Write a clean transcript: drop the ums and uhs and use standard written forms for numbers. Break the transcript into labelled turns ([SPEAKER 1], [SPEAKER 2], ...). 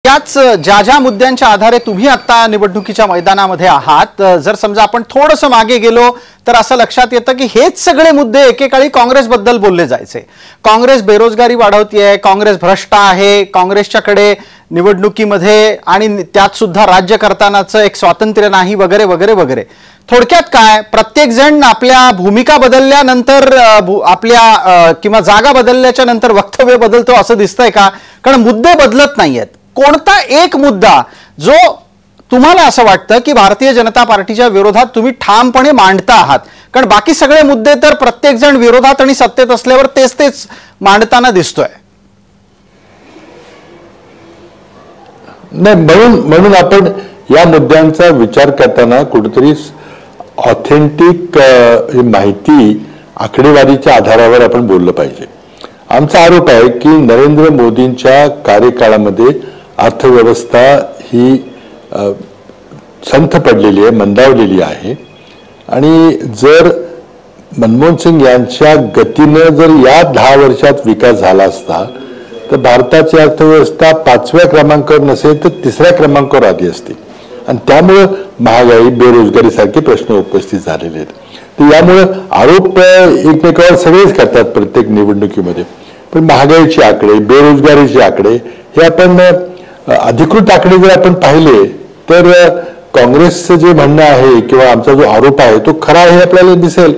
[SPEAKER 1] याच ज्या ज्या मुद्द्यांच्या आधारे तुम्ही आता निवडणुकीच्या मैदानामध्ये आहात, जर समजा आपण थोडंसं मागे गेलो तर असं लक्षात येतं की हेच सगळे मुद्दे एकेकाळी काँग्रेसबद्दल बोलले जायचे। काँग्रेस बेरोजगारी वाढवतेय, काँग्रेस भ्रष्ट आहे, काँग्रेसच्याकडे निवडणुकीमध्ये आणि त्यात सुद्धा राज्य करतानाचं एक स्वातंत्र्य नाही वगैरे वगैरे वगैरे। थोडक्यात काय, प्रत्येक जण आपल्या भूमिका बदलल्यानंतर आपल्या किंवा जागा बदलल्याच्या नंतर वक्तव्य बदलतो असं दिसतंय का? कारण मुद्दे बदलत नाहीयेत। कोणता एक मुद्दा जो तुम्हाला असं वाटतं की भारतीय जनता पार्टीच्या विरोधात तुम्ही ठामपणे मांडता आहात? कारण बाकी सगळे मुद्दे तर प्रत्येक जण विरोधात आणि सत्तेत असल्यावर तेच तेच मांडताना दिसतोय।
[SPEAKER 2] नाही, म्हणून आपण या मुद्द्यांचा विचार करताना कुठेतरी ऑथेंटिक माहिती आकडेवारीच्या आधारावर आपण बोललं पाहिजे। आमचा आरोप आहे की नरेंद्र मोदींच्या कार्यकाळामध्ये अर्थव्यवस्था ही संथ पडलेली आहे, मंदावलेली आहे आणि जर मनमोहन सिंग यांच्या गतीने जर या 10 वर्षात विकास झाला असता तर भारताची अर्थव्यवस्था 5व्या क्रमांकावर नसेल तर 3ऱ्या क्रमांकावर आली असती आणि त्यामुळे महागाई, बेरोजगारी सारखे प्रश्न उपस्थित झालेले आहेत। तर यामुळे आरोप एकमेकावर सगळेच करतात प्रत्येक निवडणुकीमध्ये, पण महागाईचे आकडे, बेरोजगारीचे आकडे हे आपण अधिकृत आकडे जर आपण पाहिले तर काँग्रेसचं जे म्हणणं आहे किंवा आमचा जो आरोप आहे तो खरा आहे आपल्याला दिसेल।